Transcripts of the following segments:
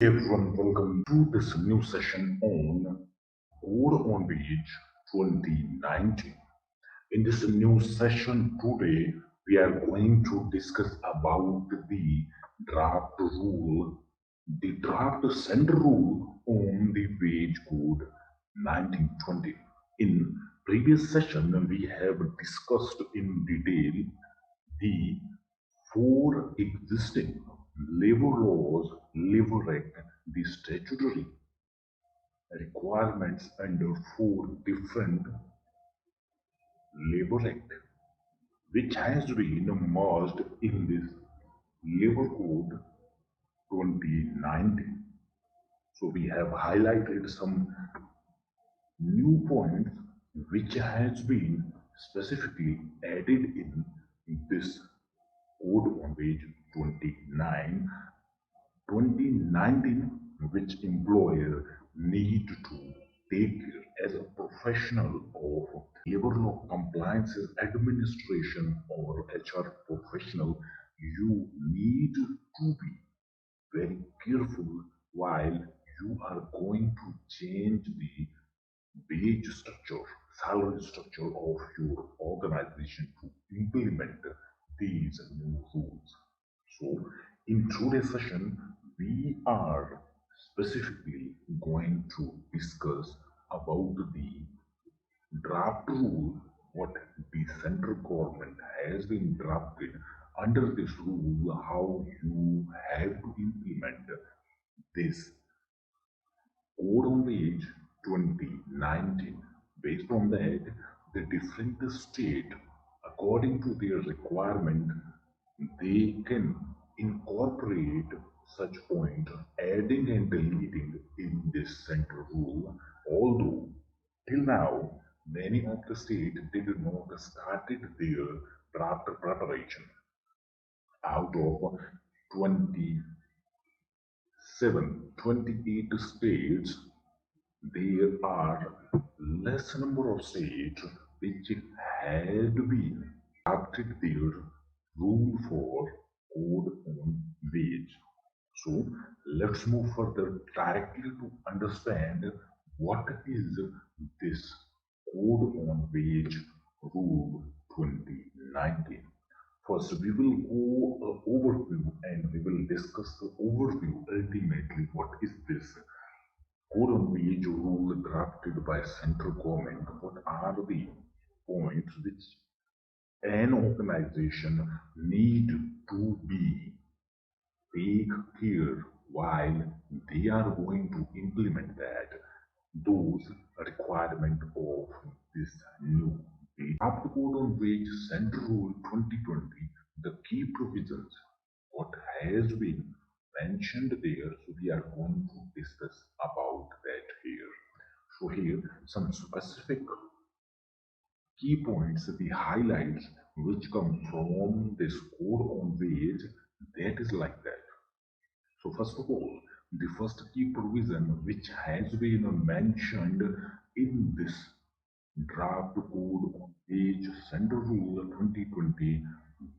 Hey everyone, welcome to this new session on Code on Wage 2019. In this new session today, we are going to discuss about the draft rule, the draft center rule on the wage code 1920. In previous session, we have discussed in detail the four existing labor laws, labor act, the statutory requirements under four different labor act, which has been merged in this labor code 2019. So we have highlighted some new points which has been specifically added in this code on page 29 2019, which employer need to take care as a professional of labor law compliances administration or HR professional. You need to be very careful while you are going to change the wage structure, salary structure of your organization to implement these new rules. So, in today's session, we are specifically going to discuss about the draft rule, what the central government has been drafted under this rule, how you have to implement this Code on Wage 2019. Based on that, the different state, according to their requirement, they can incorporate such point, adding and deleting in this central rule. Although till now, many of the states did not started their draft preparation. Out of 28 states, there are less number of states which had been adopted their rule for code on wage. So let's move further directly to understand what is this code on wage rule 2019. First, we will go overview and we will discuss the overview. Ultimately, what is this code on wage rule drafted by central government? What are the points which an organization need to be take care while they are going to implement that those requirement of this new wage. After code on wage central rule 2020, the key provisions what has been mentioned there, so we are going to discuss about that here. So here some specific key points, the highlights which come from this code on wage, that is like that. So first of all, the first key provision which has been mentioned in this draft code on wage central rule 2020,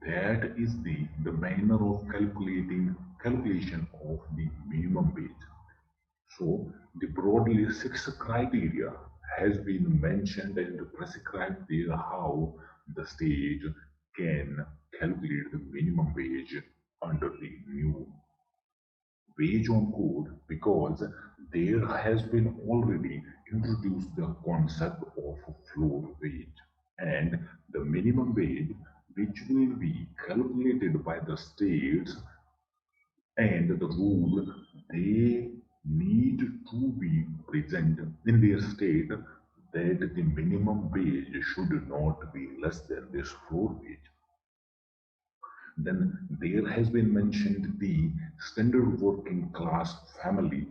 that is the manner of calculation of the minimum wage. So the broadly six criteria has been mentioned and prescribed there how the state can calculate the minimum wage under the new wage on code, because there has been already introduced the concept of floor wage and the minimum wage which will be calculated by the states, and the rule they need to be present in their state that the minimum wage should not be less than this floor wage. Then there has been mentioned the standard working class family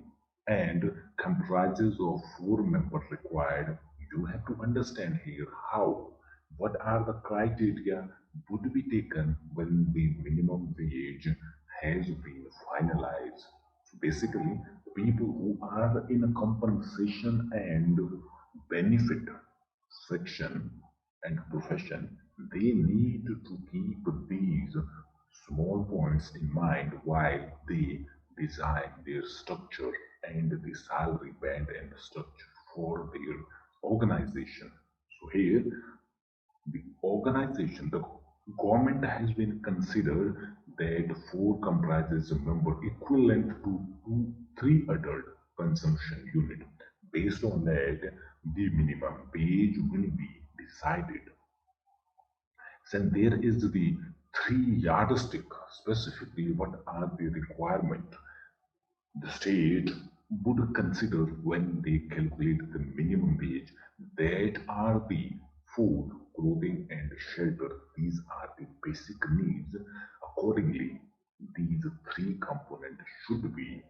and comprises of four members required. You have to understand here how, what are the criteria would be taken when the minimum wage has been finalized. So basically, people who are in a compensation and benefit section and profession, they need to keep these small points in mind while they design, their structure, and the salary band and structure for their organization. So here, the organization, the government has been considered that four comprises a member equivalent to three adult consumption unit. Based on that, the minimum wage will be decided. Then there is the three yardstick. Specifically, what are the requirement the state would consider when they calculate the minimum wage? That are the food, clothing, and shelter. These are the basic needs. Accordingly, these three components should be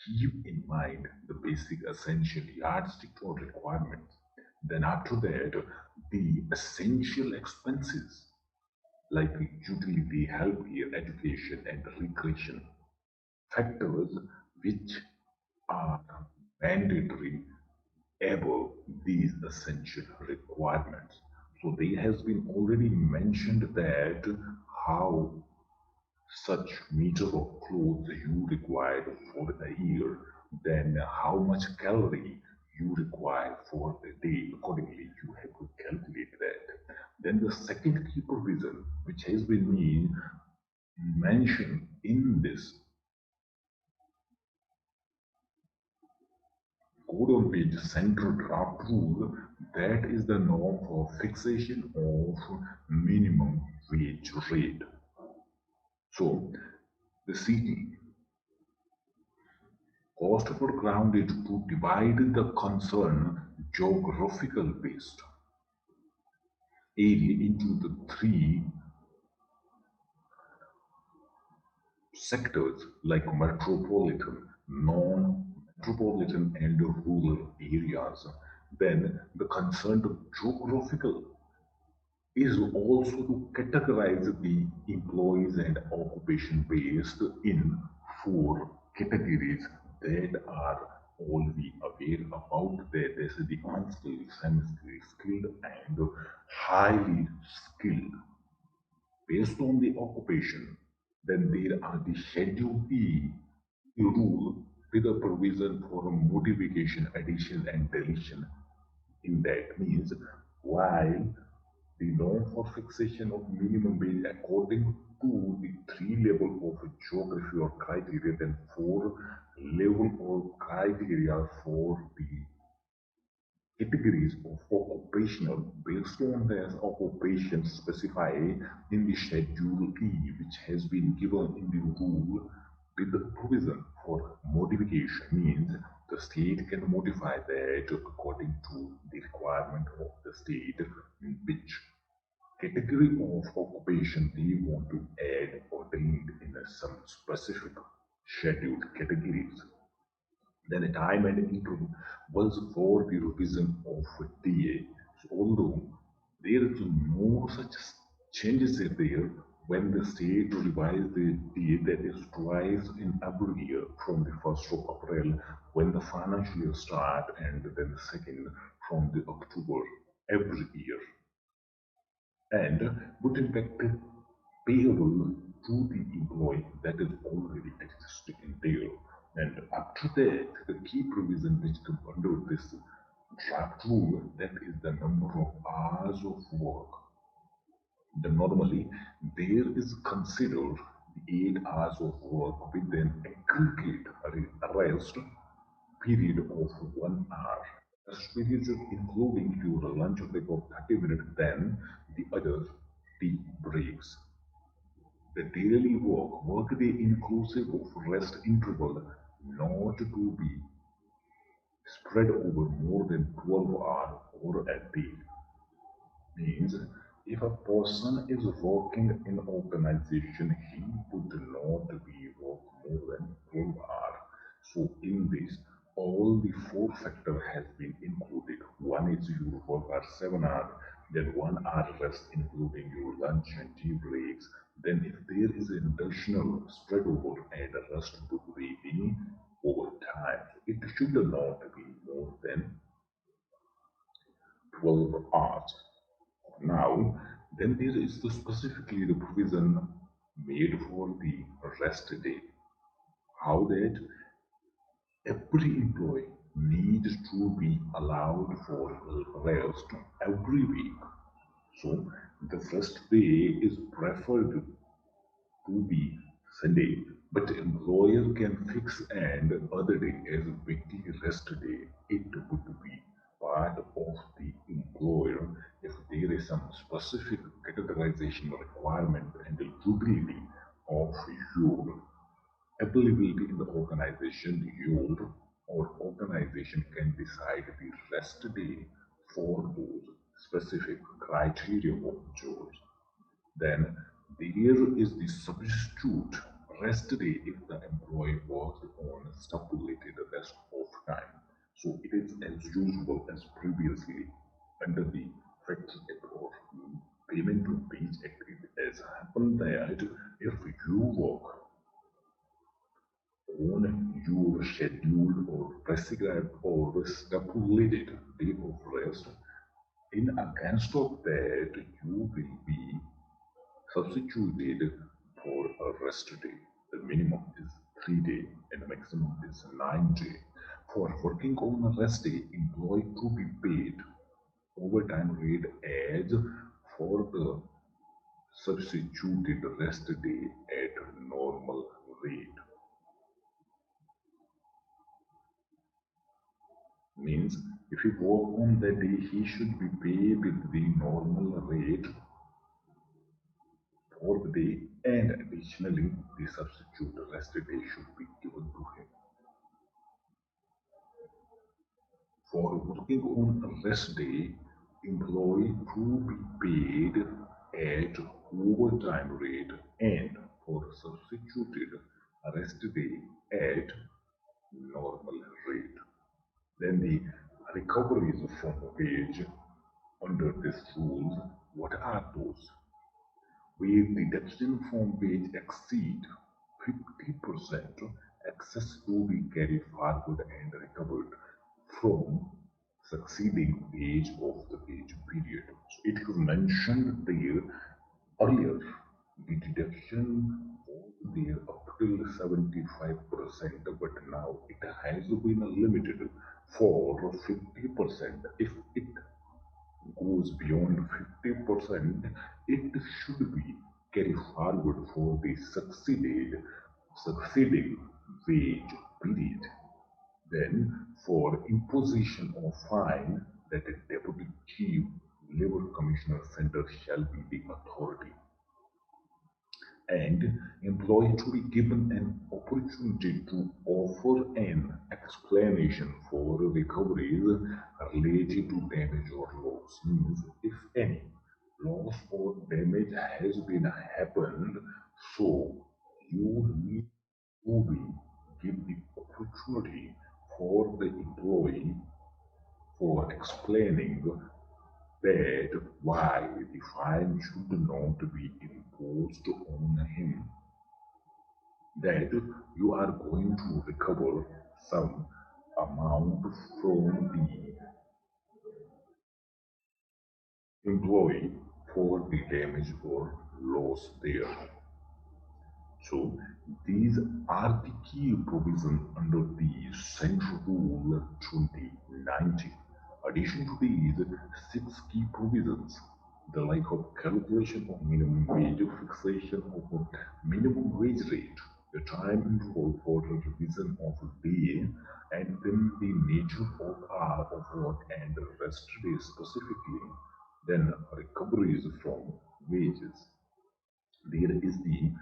keep in mind the basic essential yardstick or requirements. Then after that, the essential expenses like utility, healthcare, education, and recreation factors which are mandatory above these essential requirements. So there has been already mentioned that how such meter of clothes you require for a year, then how much calorie you require for a day. Accordingly, you have to calculate that. Then the second key provision, which has been mentioned in this code on page central draft rule, that is the norm for fixation of minimum wage rate. So the CT cost per ground is to divide the concern geographical based area into the three sectors like metropolitan, non-metropolitan, and rural areas. Then the concerned geographical is also to categorize the employees and occupation based in four categories that are all we aware about. That is the unskilled, semi-skilled, skilled, and highly skilled based on the occupation. Then there are the Schedule E rule with a provision for modification, addition, and deletion. In that means while the norm for fixation of minimum wage according to the three level of geography or criteria, then four level of criteria for the categories of occupational based on their occupation specified in the Schedule E, which has been given in the rule with the provision for modification, means the state can modify that according to the requirement of the state in which category of occupation they want to add or delete in some specific scheduled categories. Then a time and interval was for the revision of DA. So although there is no such changes in there, when the state revised the DA, that is twice in every year from the 1st of April when the financial year start, and then the second from the October every year, and would impact payable to the employee that is already existing in there. And up to that, the key provision which come under this draft rule, that is the number of hours of work. Then normally there is considered the 8 hours of work with an aggregate rest period of 1 hour. Rest periods including your lunch break of 30 minutes, then the other tea breaks. The daily workday inclusive of rest interval, not to be spread over more than 12 hours or a day. Means if a person is working in organization, he would not be work more than 12 hours. So in this, all the four factor has been included. One is your work are 7 hours, then 1 hour rest including your lunch and tea breaks. Then if there is an additional spread over and a rest would be in overtime, it should not be more than 12 hours. Now, then there is specifically the provision made for the rest day. how that every employee needs to be allowed for rest every week. So the first day is preferred to be Sunday, but the employer can fix and other day as a weekly rest day. It would be part of the employer if there is some specific categorization requirement and utility of your availability in the organization. Your or organization can decide the rest day for those specific criteria of jobs. Then there is the substitute rest day if the employee works on stipulated rest of time. So it is as usual as previously under the Factory Act or Payment to Wage Act. It has happened that if you work on your scheduled or prescribed or stipulated day of rest, in against of that you will be substituted for a rest day. The minimum is 3 days and the maximum is 9 days. For working on a rest day, employee to be paid overtime rate as for the substituted rest day at normal rate. Means if he work on that day, he should be paid with the normal rate for the day, and additionally the substitute rest day should be given to him. For working on a rest day, employee to be paid at overtime rate and for substituted rest day at normal rate. Then the recoveries from wage under this rules, what are those? Where deduction from wage exceed 50%, excess to be carried forward and recovered from succeeding wage of the wage period. So it is mentioned there earlier, the deduction was there up till 75%, but now it has been limited for 50%. If it goes beyond 50%, it should be carried forward for the succeeding wage period. Then, for imposition of fine, that a deputy chief labor commissioner center shall be the authority, and employee to be given an opportunity to offer an explanation for recoveries related to damage or loss. Means if any loss or damage has been happened, so you need to be give the opportunity for the employee for explaining that why the fine should not be imposed on him, that you are going to recover some amount from the employee for the damage or loss there. So these are the key provisions under the Central Rule 2019. Addition to these six key provisions, the like of calculation of minimum wage, fixation of a minimum wage rate, the time involved for the revision of a day, and then the nature of hour of work and the rest day specifically, then recoveries from wages. There is the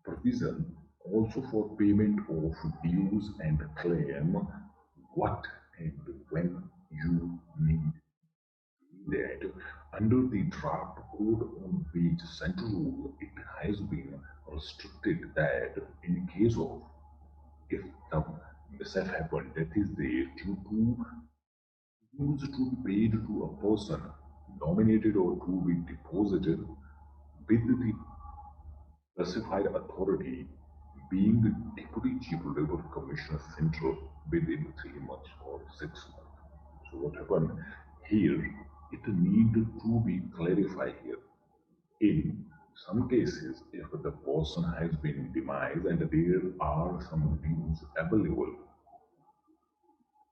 provision also for payment of dues and claim, what and when you need that. Under the draft code on wage central rule, it has been restricted that in case of if some mishap happened, that is there due to dues to be paid to a person nominated or to be deposited with the specified authority, being the Deputy Chief Labor Commissioner Central within 3 months or 6 months. So what happened here, it needed to be clarified here in Some cases, if the person has been demised and there are some dues available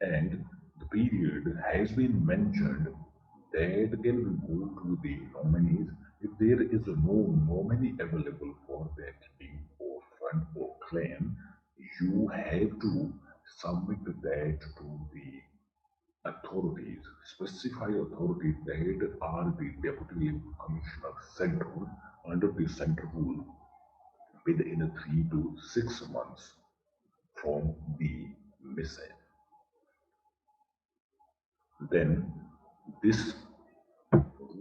and the period has been mentioned, that can go to the nominees. If there is no nominee available for that due or fund or claim, you have to submit that to the authorities, specify authorities that are the Deputy Commissioner Central under the central rule within 3 to 6 months from the mishap. Then this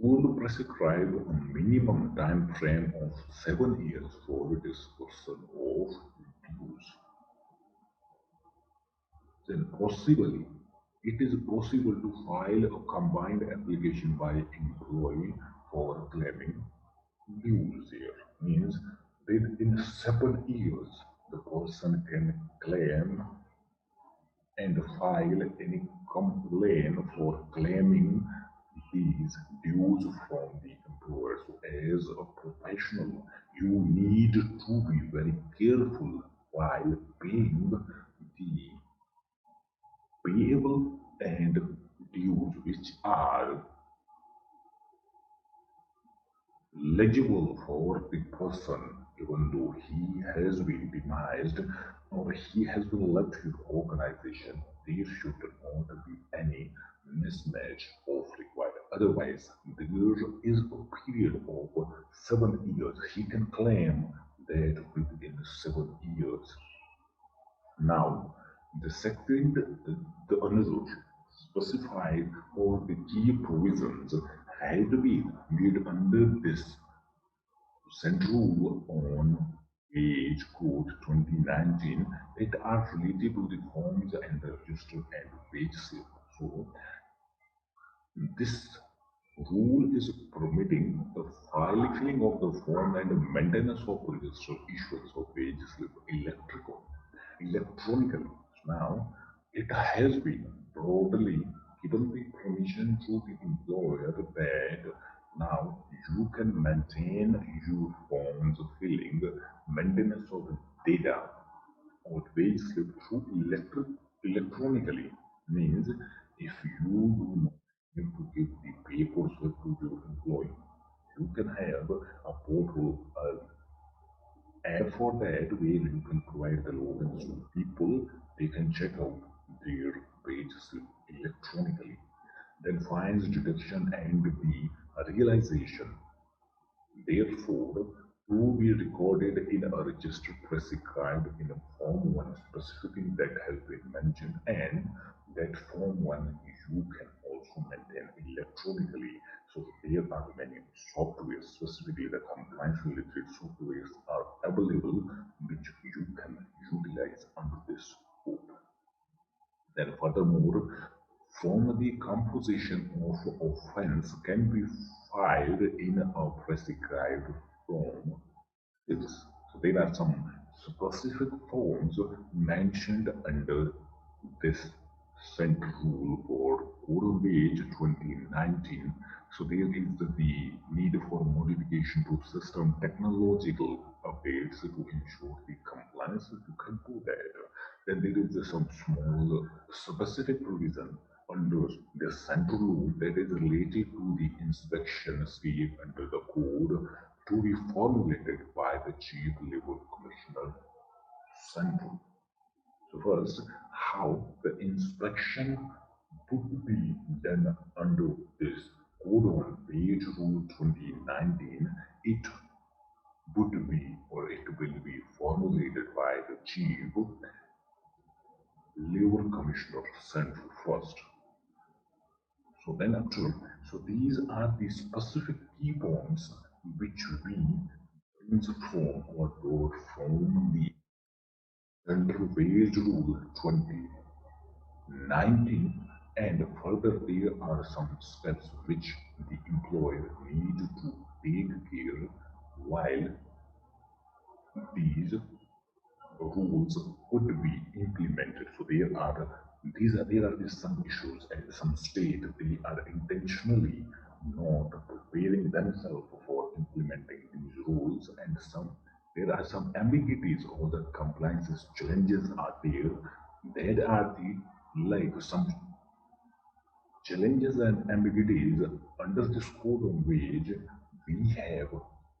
rule prescribes a minimum time frame of 7 years for disbursement of dues. Then possibly it is possible to file a combined application by employee for claiming dues here. Means within 7 years the person can claim and file any complaint for claiming these dues from the employer. So, as a professional, you need to be very careful while paying the payable and dues which are legible for the person, even though he has been demised or he has been left his organization. There should not be any mismatch of required. Otherwise, there is a period of 7 years. He can claim that within 7 years. Now, the second, the another specified all the key provisions had to be made under this central on Wage Code 2019 that are related to the forms and the register and wage slip. So, this rule is permitting the filling of the form and the maintenance of register issuance of wage slip electronically. Now, it has been broadly given the permission to the employer that now you can maintain your forms filling, maintenance of the data or wage slip through electronically. Means if you do not have to give the paper slip to your employee, you can have a portal, app for that where you can provide the logins to people, they can check out their wage slip electronically. Then fines deduction and the realization, therefore, to be recorded in a register prescribed in a Form 1 specifically that has been mentioned, and that Form 1 you can also maintain electronically. So there are many softwares, specifically the compliance related softwares are available which you can utilize under this code. Then furthermore, from the composition of offense can be filed in a prescribed form. So there are some specific forms mentioned under this central rule for Code Wage 2019. So there is the need for modification to system technological updates to ensure the compliance. You can do that. Then there is some small specific provision under the central rule that is related to the inspection scheme under the code to be formulated by the Chief Labor Commissioner Central. So first, how the inspection would be done under this Code on Wage Rule 2019, it would be or it will be formulated by the Chief Labor Commissioner Central first. So then after, so these are the specific key points which we brings from or brought from the Central Wage Rule 2019, and further there are some steps which the employer need to take care while these rules could be implemented. So there are some issues and some state they are intentionally not preparing themselves for implementing these rules, and there are some ambiguities or the compliance challenges are there. That are the like some challenges and ambiguities under this code of wage we have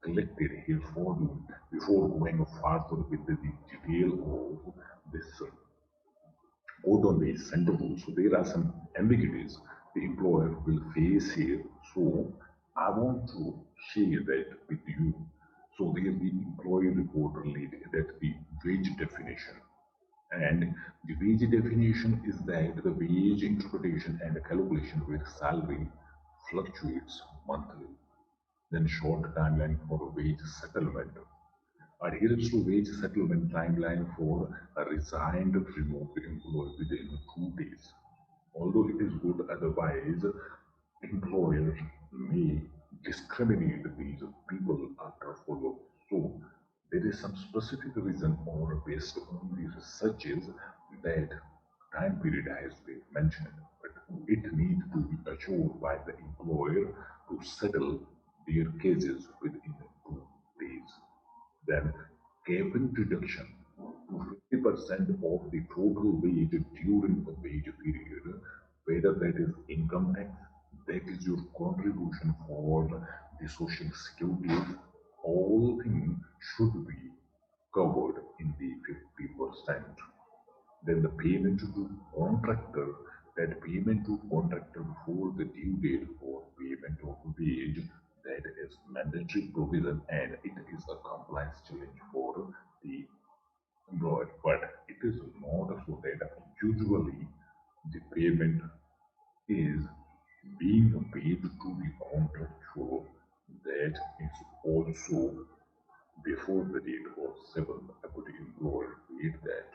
collected here for you before going further with the detail of this code on wage center rule. So there are some ambiguities the employer will face here. So I want to share that with you. So there the employee report related that the wage definition. And the wage definition is that the wage interpretation and calculation where salary fluctuates monthly. Then short timeline for wage settlement. Adherence to wage settlement timeline for a resigned remote employee within 2 days. Although it is good otherwise, employers may discriminate these people after follow. So there is some specific reason or based on the researches that time period has been mentioned, but it needs to be assured by the employer to settle their cases within 2 days. Then capping reduction to 50% of the total wage during the wage period, whether that is income tax, that is your contribution for the social security, all things should be covered in the 50%. Then the payment to contractor, that payment to contractor before the due date for payment of wage, that is mandatory provision and it is a compliance challenge for the employer. But it is not so that usually the payment is being paid to the contractual that is also before the date of 7th the employer paid that.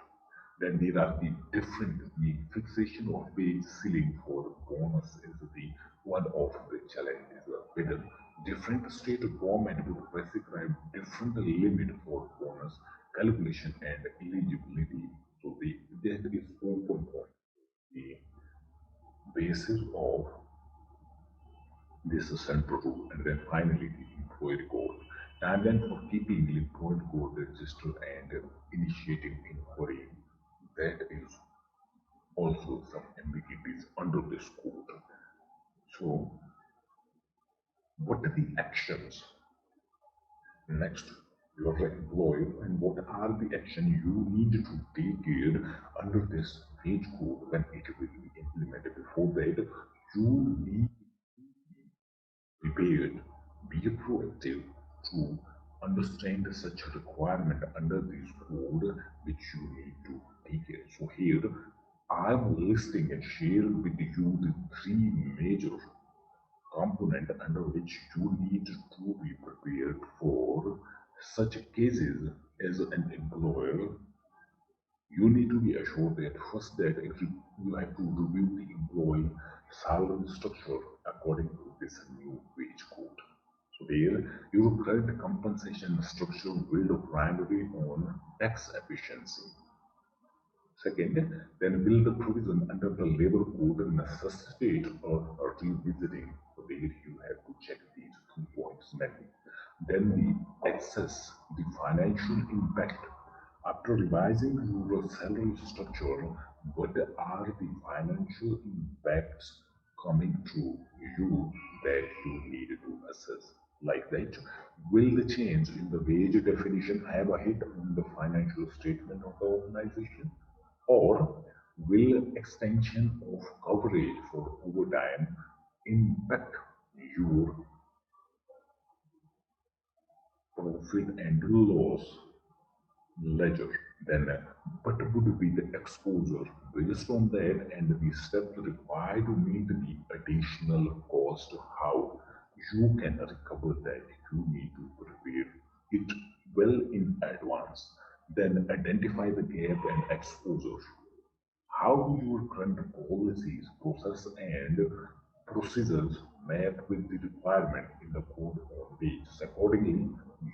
Then there are the different, the fixation of wage ceiling for bonus is the one of the challenges. Whether different state government would prescribe different limit for bonus calculation and eligibility. So that is open point. The basis of this is central rule. And then finally the employee code. Timeline for keeping the employee code register and initiating inquiry. That is also some ambiguities under this code. So, what are the actions next? You are the employer, and what are the actions you need to take care under this wage code when it will be implemented? Before that, you need prepared, be proactive to understand such a requirement under this code which you need to take care. So here I'm listing and sharing with you the three major component under which you need to be prepared for such cases as an employer. You need to be assured that first that you have to review the employee salary structure according to this new wage code. So there, your current compensation structure will primarily on tax efficiency. Second, then will the provision under the labor code necessitate a revisiting? So there you have to check these 2 points mainly. Then the excess, the financial impact. After revising your salary structure, what are the financial impacts coming to you that you need to assess? Like that, will the change in the wage definition have a hit on the financial statement of the organization? Or will extension of coverage for overtime impact your profit and loss ledger? Then what would be the exposure based on that and the steps required to meet the additional cost? How you can recover that? You need to prepare it well in advance. Then identify the gap and exposure. How do your current policies, process, and procedures map with the requirement in the code on wages? Accordingly,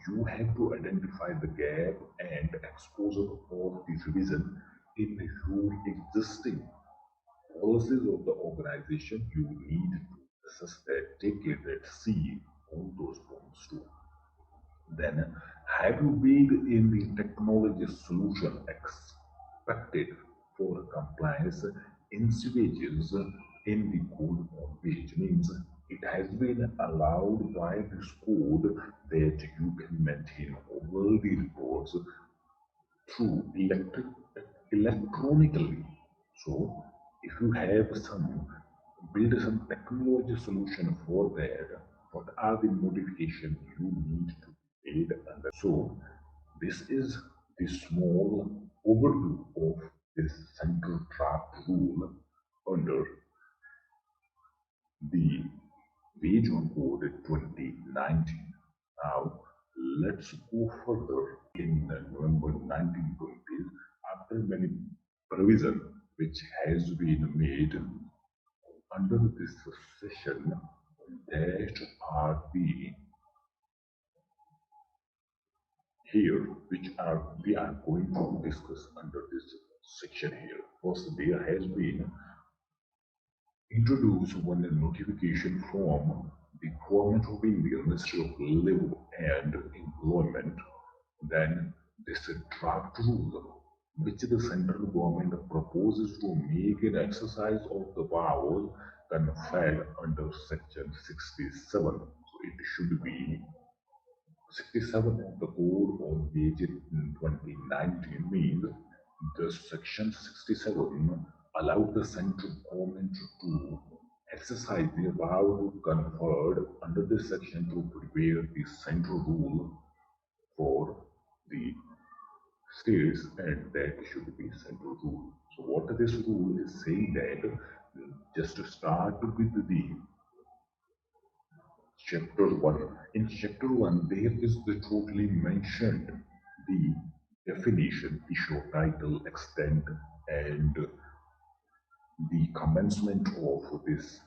you have to identify the gap and exposure of the revision in your existing policies of the organization. You need to take it that see all those points too. Then, have you been in the technology solution expected for compliance instigations in the code on page? Means it has been allowed by this code that you can maintain all the reports through electronically. So if you have some build some technology solution for that, what are the modifications you need to be made under? So this is the small overview of this central draft rule under the Wage on Code 2019. Now, let's go further. In November 1920s, after many provision which has been made under this session, that are the here which are we are going to discuss under this section here. First, there has been introduce one notification from the Government of India, Ministry of Labour and Employment, then this draft rule which the central government proposes to make an exercise of the powers conferred under section 67. So it should be 67 of the Code on Wages in 2019 means the section 67 allowed the central government to exercise their power conferred under this section to prepare the central rule for the states, and that should be central rule. So what this rule is saying that just to start with the chapter 1. In chapter 1, there is the totally mentioned the definition, issue title, extent, and the commencement of this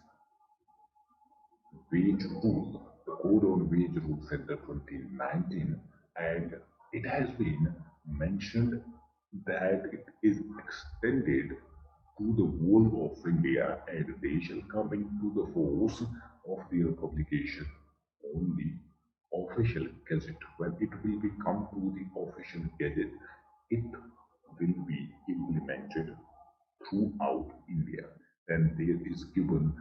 wage rule, the Code on Wage Rules Center 2019, and it has been mentioned that it is extended to the whole of India and they shall come into the force of their publication on the official gazette. When it will be come to the official gazette, it will be implemented throughout India. Then there is given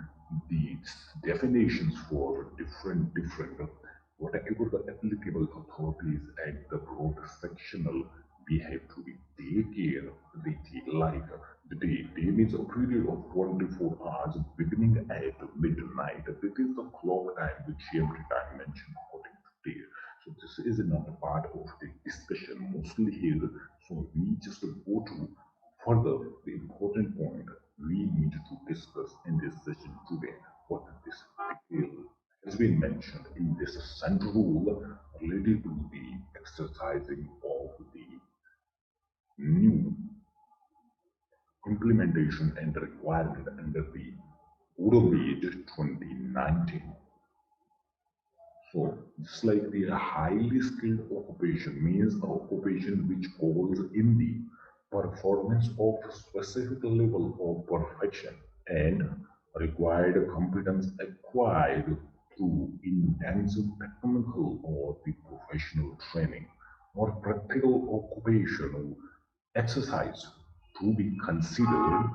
these definitions for different whatever the applicable authorities and the broad sectional we have to be take care they take like the day means a period of 24 hours beginning at midnight. This is the clock time which GMT time mentioned according to day. So this is not a part of the discussion mostly here. So we just go to further, the important point we need to discuss in this session today, what this detail has been mentioned in this central rule related to the exercising of the new implementation and requirement under the Code Age 2019. So, just like the highly skilled occupation means an occupation which calls in the performance of specific level of perfection and required competence acquired through intensive technical or the professional training or practical occupational exercise to be considered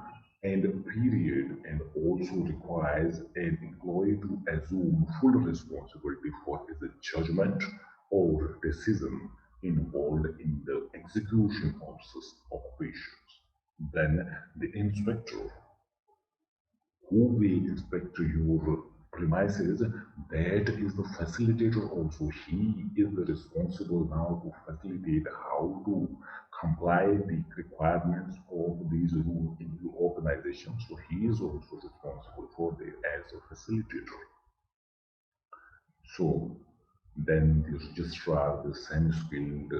and period and also requires an employee to assume full responsibility for his judgment or decision involved in the execution of such occupations. Then the inspector who will inspect your premises, that is the facilitator also. He is the responsible now to facilitate how to comply the requirements of these rules in the organization. So he is also responsible for this as a facilitator. So then the registrar, the semi-skilled,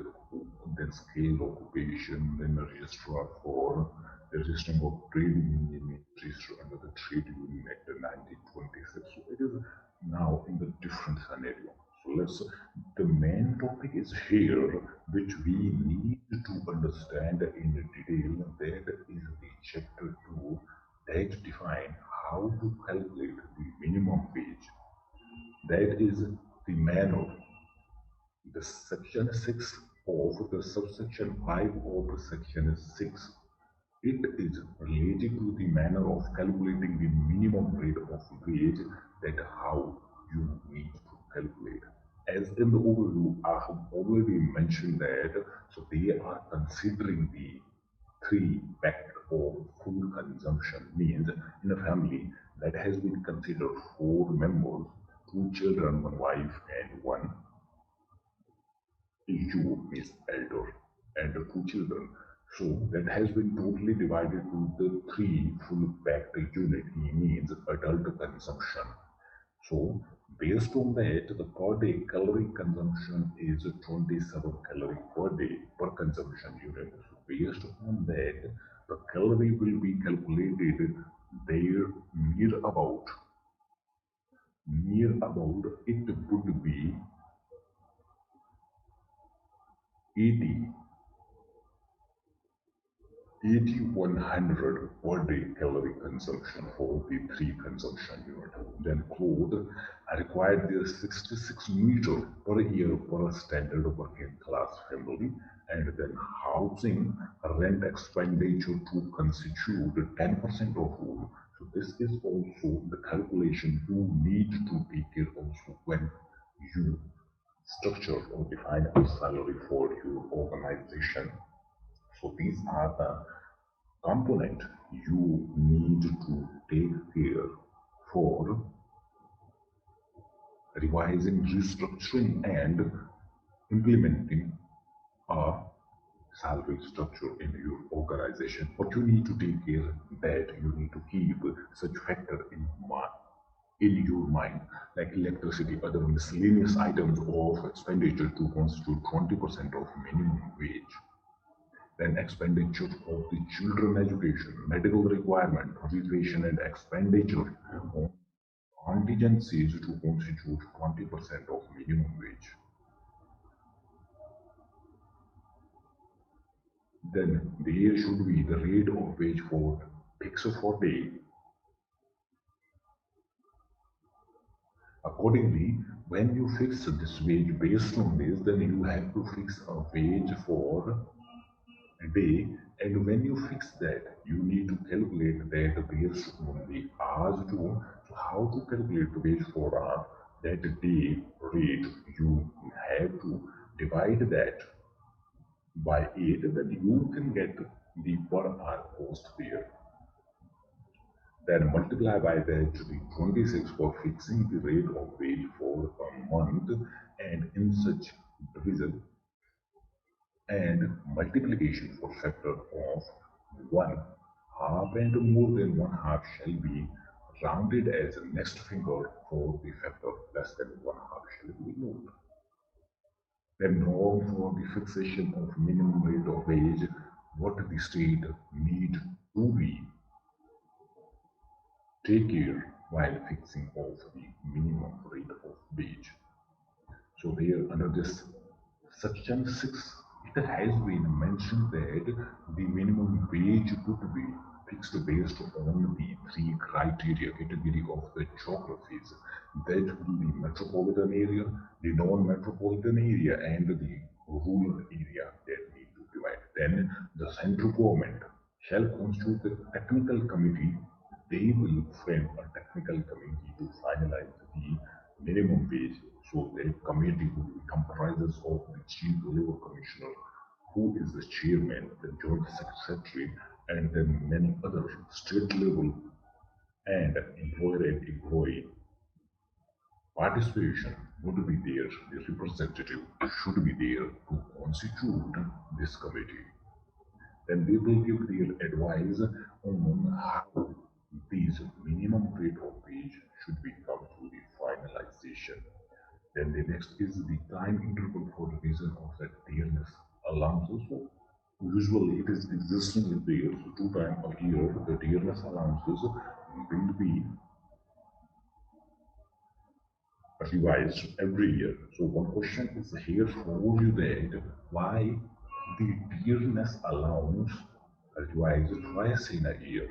then skilled occupation, then the registrar for the registering of trade union, register under the Trade Union Act of 1926. So it is now in the different scenario. So the main topic is here, which we need to understand in detail. That is the chapter 2 that define how to calculate the minimum wage. That is the manner. The section 6 of the subsection 5 of the section 6. It is related to the manner of calculating the minimum rate of wage, that how you need to calculate. As in the overview, I have already mentioned that, so they are considering the three factor of food consumption, means in a family that has been considered four members, two children, one wife, and one you is elder, and the two children. So that has been totally divided to the three full packed unit. He means adult consumption. So based on that, the per day calorie consumption is 27 calorie per day per consumption unit. So based on that, the calorie will be calculated there near about it would be 80 8100 per day calorie consumption for the three consumption unit. Then clothes required their 66 meter per year per standard working class family, and then housing rent expenditure to constitute 10% of food. So this is also the calculation you need to take care also when you structure or define a salary for your organization. So these are the component you need to take care for revising, restructuring, and implementing a salary structure in your organization. But you need to take care that you need to keep such factor in your mind, like electricity, other miscellaneous items of expenditure to constitute 20% of minimum wage. Then expenditure of the children education, medical requirement, registration and expenditure on contingencies to constitute 20% of minimum wage. Then there should be the rate of wage for fixed for day. Accordingly, when you fix this wage based on this, then you have to fix a wage for a day, and when you fix that, you need to calculate that based on the hours too. So how to calculate the wage for that day rate? You have to divide that by 8, then you can get the per hour cost there. Then multiply by that to be 26 for fixing the rate of wage for a month, and in such division and multiplication for factor of 1 half, and more than 1 half shall be rounded as a next finger for the factor less than 1 half shall be removed. The norm for the fixation of minimum rate of wage, what the state need to be take care while fixing of the minimum rate of wage. So there under this section 6, it has been mentioned that the minimum wage could be fixed based on the three criteria category of the geographies, that will be metropolitan area, the non-metropolitan area, and the rural area that need to divide. Then the central government shall constitute the technical committee. They will frame a technical committee to finalize the minimum wage. So the committee will be comprises of the chief labor commissioner, who is the chairman, the joint secretary, and then many other state level and employer and employee participation would be there. The representative should be there to constitute this committee. Then they will give their advice on how these minimum rate of wage should be come to the finalization. Then the next is the time interval for revision of the dearness allowances. So usually it is existing in there, so 2 times a year the dearness allowances will be revised every year. So one question is here for you, that why the dearness allowance revised twice in a year.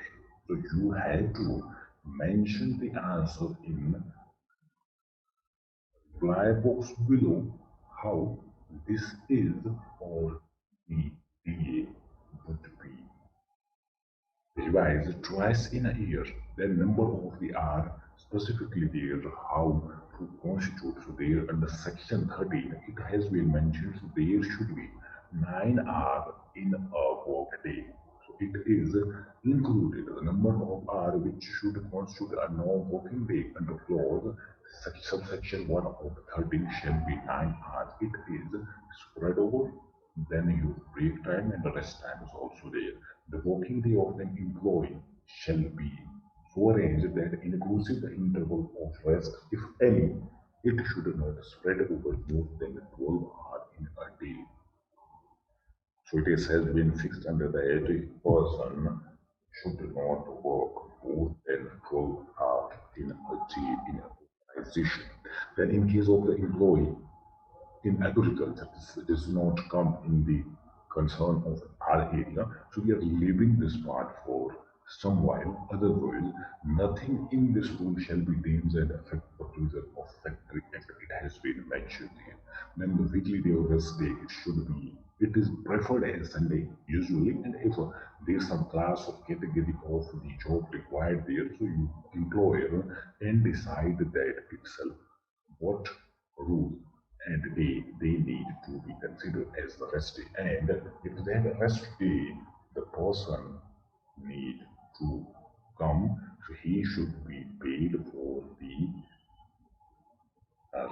So you have to mention the answer in reply box below how this is or the DA would be revised twice in a year. The number of the are specifically there how to constitute. So there under section 13 it has been mentioned so there should be 9 hours in a work day. So it is included the number of hours which should constitute a non-working day under clause subsection 1 of 13 shall be 9 hours. It is spread over then your break time and the rest time is also there. The working day of an employee shall be so arranged that inclusive the interval of rest, if any, it should not spread over more than 12 hours in a day. So it has been fixed under the age person should not work more than 12 hours in a day in a organization. Then in case of the employee, in agriculture, this does not come in the concern of our area. So we are leaving this part for some while. Otherwise, nothing in this rule shall be deemed and affect the result of factory act. It has been mentioned here. Then the weekly day or rest day, it should be. It is preferred as Sunday usually, and if there is some class of category of the job required there, so you employer can decide that itself what rule and they need to be considered as the rest day. And if they have a rest day, the person need to come, so he should be paid for the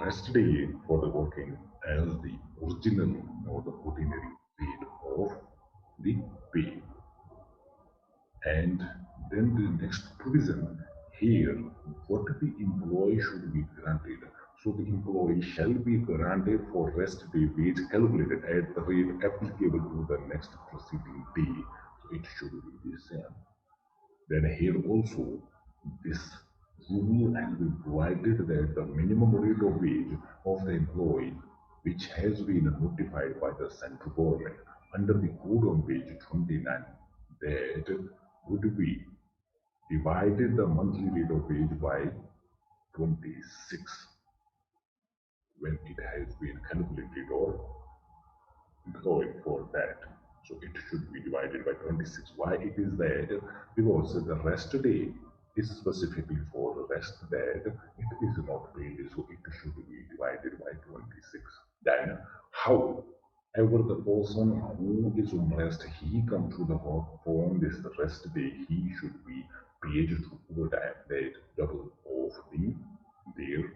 rest day for the working as the original or the ordinary rate of the pay. And then the next provision here, what the employee should be granted. So the employee shall be granted for rest day wage calculated at the rate applicable to the next preceding day. So it should be the same. Then here also this rule has been provided that the minimum rate of wage of the employee which has been notified by the central government under the code on page 29 that would be divided the monthly rate of wage by 26 when it has been calculated or employed for that. So it should be divided by 26. Why it is that? Because the rest day is specifically for the rest that it is not paid, so it should be divided by 26. Then how? However, the person who is on rest, he comes to the work for this rest day, he should be paid to overtime that double of their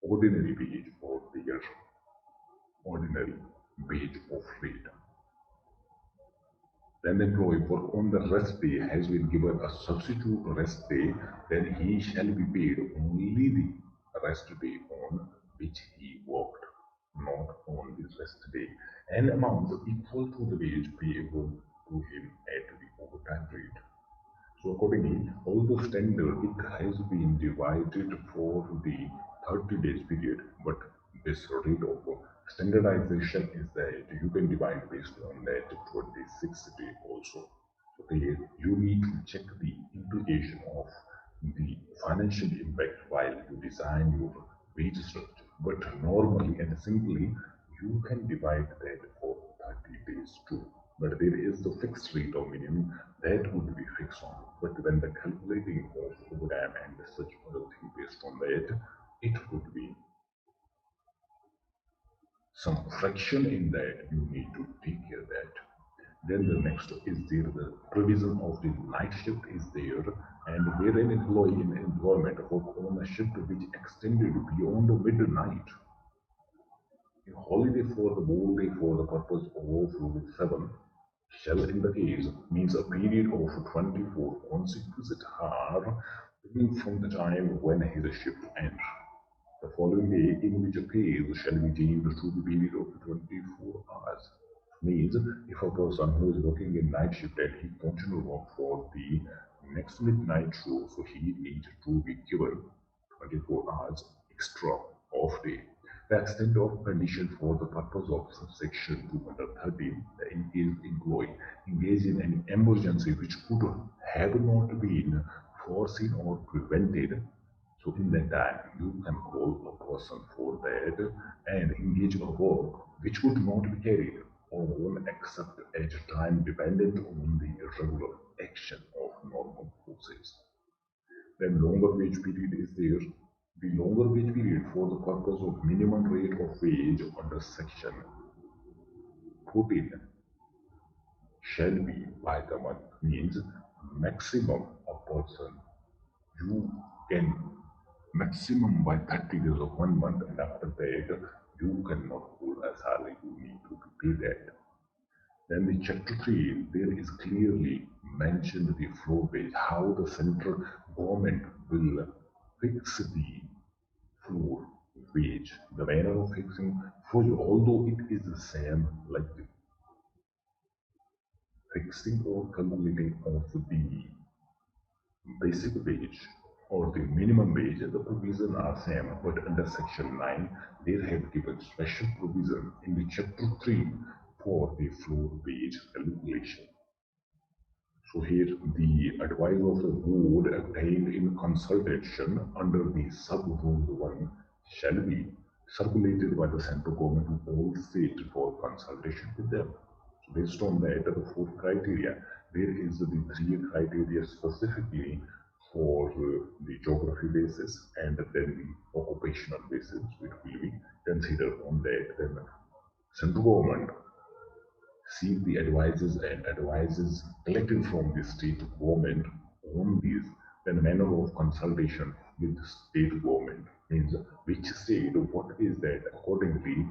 ordinary wage or their ordinary wage of rate. Then the employee work on the rest day has been given a substitute rest day, then he shall be paid only the rest day on which he worked, not on the rest day, an amount equal to the wage payable to him at the overtime rate. So accordingly, although standard it has been divided for the 30 days period, but this rate of standardization is that you can divide based on that 26 day also. So there you need to check the implication of the financial impact while you design your wage structure. But normally and simply you can divide that for 30 days too. But there is the fixed rate of minimum that would be fixed on. But when the calculating of overtime and such other thing based on that, it would be some fraction in that you need to take care of that. Then the next is there the provision of the night shift is there, and where an employee in employment work on a shift which extended beyond midnight, a holiday for the whole day for the purpose of Rule 7 shall in the case means a period of 24 consecutive hours beginning from the time when his shift ends. The following day in which a case shall be deemed to be period of 24 hours. Means if a person who is working in night shift and he continues to work for the next midnight show, so he needs to be given 24 hours extra off day. The extent of condition for the purpose of subsection 213, the engaged employee engaged in an emergency which could have not been foreseen or prevented. So in that time, you can call a person for that and engage a work which would not be carried on except at a time dependent on the regular action of normal forces. Then longer wage period is there. The longer wage period for the purpose of minimum rate of wage under section 14 shall be by the month means maximum a person you can maximum by 30 days of 1 month, and after that you cannot hold a salary, you need to pay that. Then the chapter 3 there is clearly mentioned the floor wage, how the central government will fix the floor wage, the manner of fixing floor, although it is the same like the fixing or calculating of the basic wage or the minimum wage, the provisions are same, but under section 9, they have given special provision in the chapter 3 for the floor wage calculation. So here the advice of the board obtained in consultation under the sub-rule 1 shall be circulated by the central government to all states for consultation with them. So based on that, the fourth criteria, there is the three criteria specifically for the geography basis and then the occupational basis, which will be considered on that. Then central government seek the advices and advices collected from the state government on these, then manner of consultation with the state government means which state, what is that, accordingly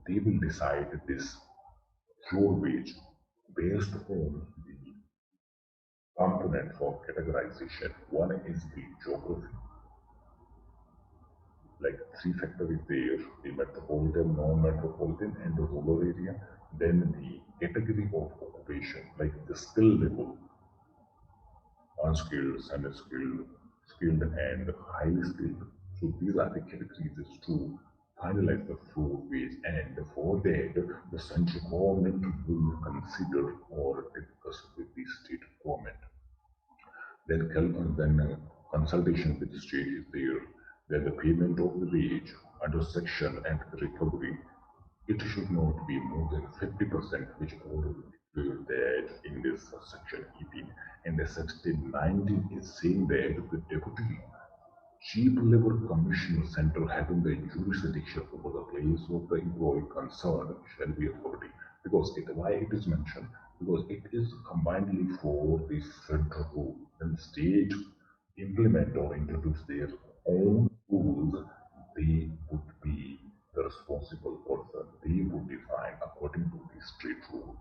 they will decide this floor wage based on the components of categorization. One is the geography, like three factors is there, the metropolitan, non-metropolitan, and the rural area. Then the category of occupation, like the skill level, unskilled, semi-skilled, skilled, and highly skilled. So these are the categories to finalize the floor wage, and for that, the central government will consider or discuss with the state government. Then consultation with the state is there. Then the payment of the wage under section and the recovery, it should not be more than 50%, which already declared that in this section 18. And the section 19 is saying that the deputy chief labor commissioner center having the jurisdiction over the place of the employee concerned shall be authority. Because why it is mentioned? Because it is combinedly for the federal rule. When state implement or introduce their own rules, they would be the responsible person. They would define according to the state rule.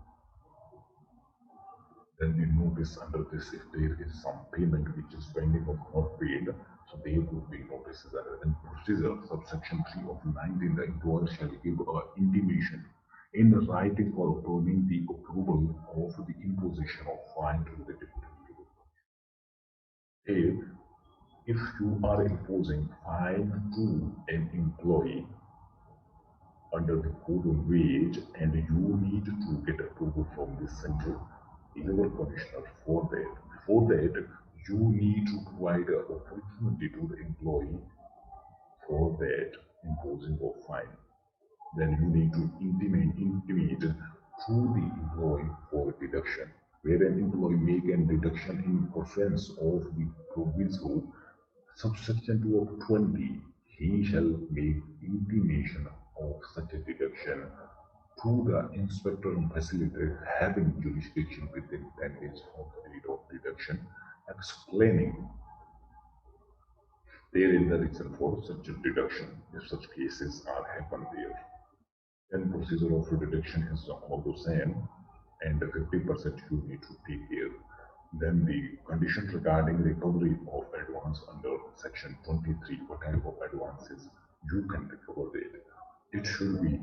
Then we notice under this if there is some payment which is pending or not paid, so there would be notices and procedure. Subsection 3 of 19, the employer shall give intimation in writing for obtaining the approval of the imposition of fine to the deputy. If you are imposing fine to an employee under the code of wage and you need to get approval from the central labor commissioner for that. For that, you need to provide an opportunity to the employee for that imposing of fine. Then you need to intimate to the employee for deduction, where an employee make a deduction in offense of the proviso subsection 2 of 20, he shall make intimation of such a deduction to the inspector and facilitator having jurisdiction within 10 days of the date of deduction, explaining there is the reason for such a deduction if such cases are happen there. Then procedure of deduction is also same, and 50% you need to take care. Then the conditions regarding recovery of advance under section 23, what type of advances you can recover it. It should be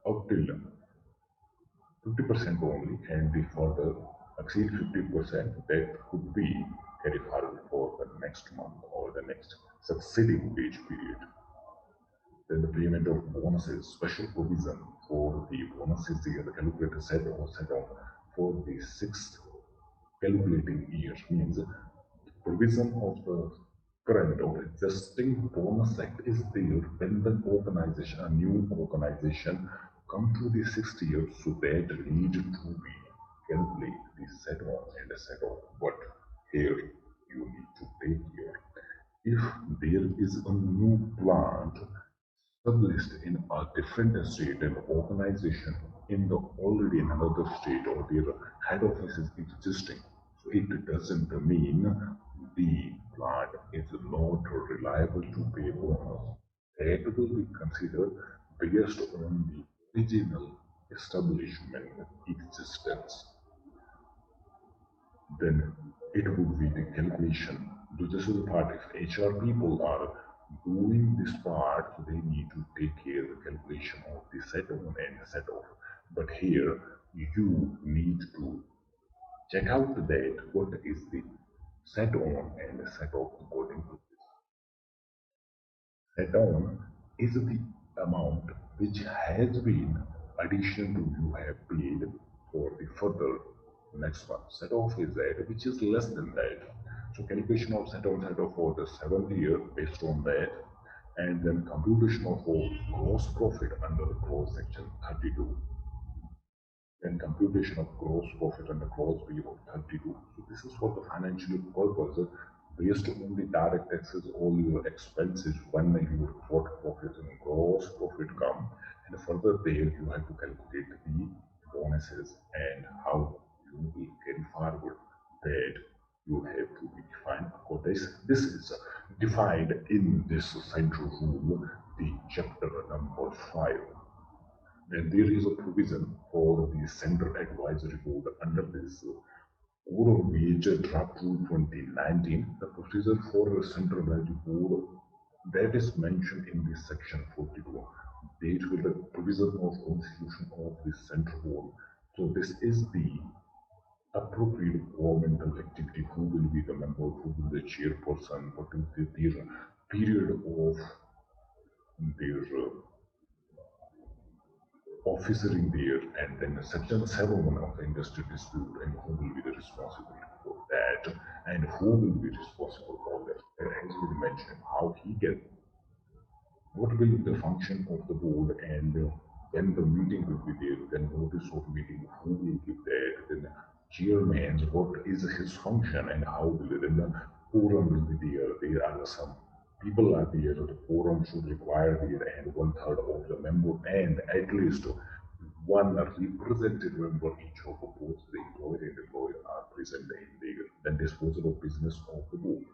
up till 50% only, and the further exceed 50%, that could be carried forward for the next month or the next succeeding wage period. Then the payment of bonuses, special provision for the bonuses, the calculator set on for the sixth calculating year means provision of the current or existing bonus act is there when the organization, a new organization, come to the 6th year, so that need to be calculate the set on and a set off. But here you need to take care. If there is a new plant established in a different state and organization in the already in another state or their head office is existing. So it doesn't mean the plant is not reliable to pay bonus. That will be considered based on the original establishment existence. Then it would be the calculation. So this is the part if HR people are doing this part, so they need to take care of the calculation of the set on and set off. But here you need to check out that what is the set on and set off according to this. Set on is the amount which has been addition to you have paid for the further next one. Set off is that which is less than that. So calculation of set off for the 7th year based on that, and then computation of gross profit under the clause section 32, and computation of gross profit under clause B of 32. So this is for the financial purpose based on the direct taxes, all your expenses when your gross profit and gross profit come, and further there you have to calculate the bonuses and how you will carry forward that you have to be defined. Because this is defined in this central rule, the chapter number 5. And there is a provision for the Central Advisory Board under this Code of Wage Draft Rule 2019. The procedure for a Central Advisory Board that is mentioned in this section 42. Date with the provision of constitution of this central board. So this is the appropriate governmental activity. Who will be the member? Who will be the chairperson? What is their period of their officering there, and then section 7 of the industry dispute, and who will be the responsibility for that, and who will be responsible for that. That has been mentioned how he can, what will be the function of the board, and when the meeting will be there, then notice of meeting, who will give that, then chairman, what is his function, and how will it, then the quorum will be there. There are some people are there, so the quorum should require there, and 1/3 of the member, and at least one representative member each of both the employer and employer are present in the disposal of business of the board.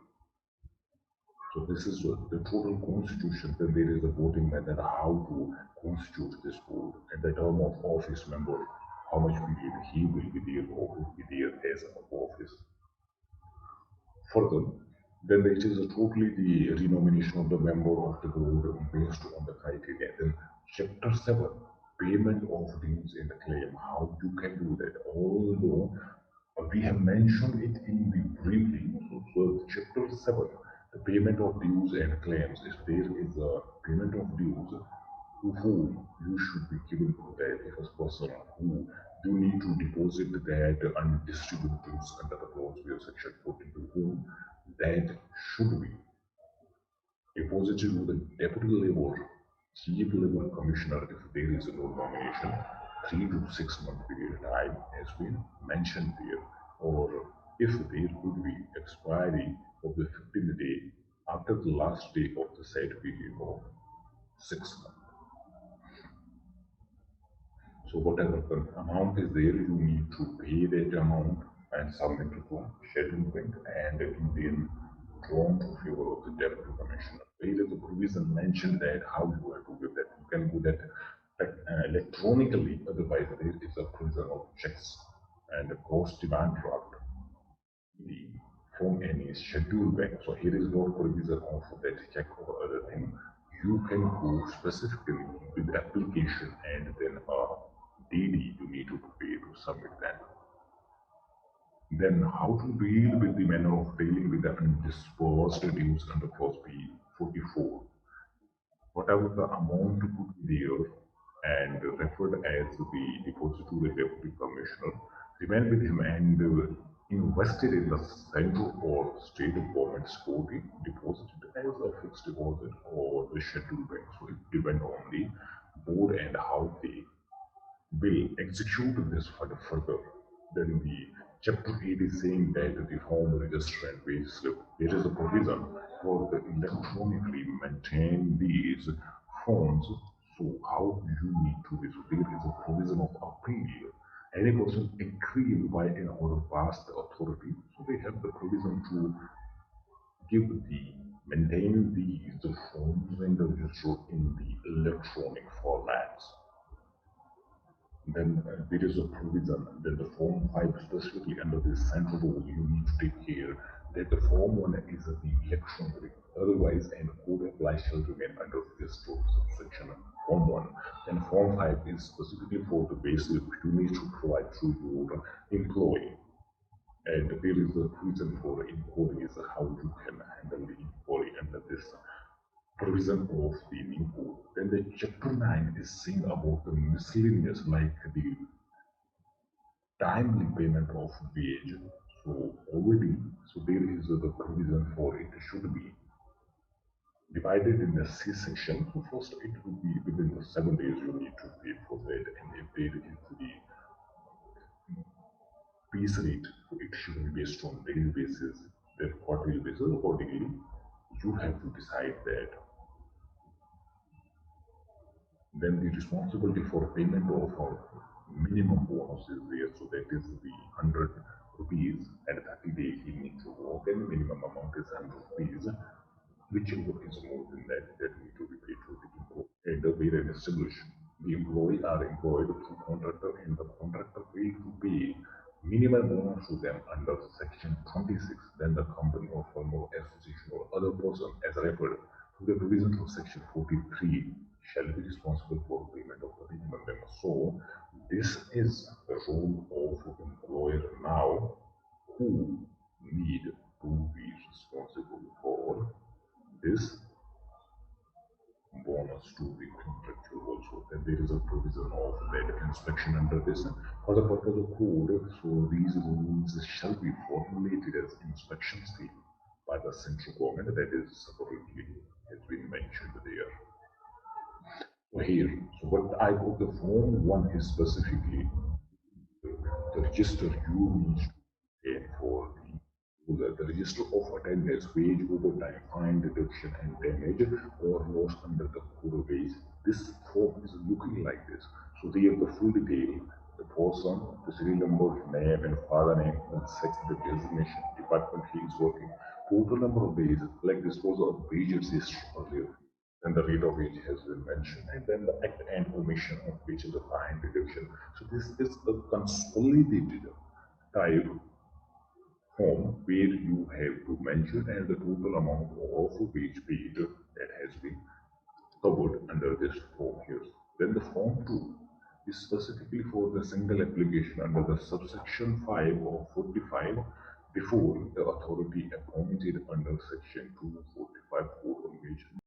So this is the total constitution. Then there is a voting method how to constitute this board and the term of office member, how much period he will be there or will be there as an office. Further, then it is totally the renomination of the member of the board based on the criteria. Then chapter 7, payment of dues and claim, how you can do that. Although we have mentioned it in the briefly, so chapter 7, the payment of dues and claims. If there is a payment of dues, to whom you should be given for that, if a person who you need to deposit that and distribute dues under the clause where section 14 to whom that should be deposited with the deputy labor, chief labor commissioner if there is no nomination, 3 to 6 month period time has been mentioned there, or if there could be expiry of the 15th day after the last day of the said period of 6 months. So whatever the amount is there, you need to pay that amount and submit it to schedule bank and Indian drawn to favor of the deputy commissioner. There is a provision mentioned that how you have to do that. You can do that electronically, otherwise there is a provision of checks and cross demand draft from any schedule bank. So here is no provision of that check or other thing. You can go specifically with application and then a DD you need to pay to submit that. Then how to deal with the manner of dealing with the undisbursed dues under clause B 44. Whatever the amount could be there and referred as the deposit to the deputy commissioner, remain with him and invested in the central or state government security, deposited as a fixed deposit or the scheduled bank. So it depends on the board and how they will execute this further. Then the chapter 8 is saying that the form register and wage slip, there is a provision for the electronically maintain these forms. So how you need to do so there is a provision of appeal. Any person aggrieved by an order past the authority, so they have the provision to give the maintain these forms and the register in the electronic formats. Then there is a provision that the Form 5 specifically under this central rule, you need to take care that the Form 1 is the electronic, otherwise an code applies shall remain under this subsection Form 1. Then Form 5 is specifically for the basic you need to provide to your employee. And there is a reason for employees how you can handle the employee under this provision of the new code. Then the chapter 9 is saying about the miscellaneous like the timely payment of wage. So already, so there is the provision for it should be divided in the C section. So first it would be within the 7 days you need to pay for that, and if there is the piece rate, so it should be based on daily basis, then quarterly basis. Accordingly, you have to decide that. Then the responsibility for payment of our minimum bonus is there, so that is the 100 rupees and 30 days he need to work, and minimum amount is 100 rupees. Whichever is more than that, that need to be paid to the employee. And where an established, the employee are employed through contractor, and the contractor failed to pay minimum bonus to them under section 26, then the company or firm or association or other person as referred to the provisions of section 43 shall be responsible for payment of the minimum bonus. So this is the role of employer now who need to be responsible for this bonus to the contractual also. Then there is a provision of that inspection under this. For the purpose of code, so these rules shall be formulated as inspection scheme by the central government, that is separately has been mentioned there. So here, so what type of the form 1 is specifically the register you need to pay for the register of attendance, wage, overtime, fine, deduction, and damage or loss under the code base. This form is looking like this. So they have the full detail, the person, the serial number, name, and father name, and sex, the designation, department he is working, total number of days, like this was a wages is earlier. Then the rate of wage has been mentioned, and then the act and omission of which is a fine deduction. So this is a consolidated type form where you have to mention and the total amount of wage paid that has been covered under this form here. Then the form 2 is specifically for the single application under the subsection 5 of 45 before the authority appointed under section 245 code on wage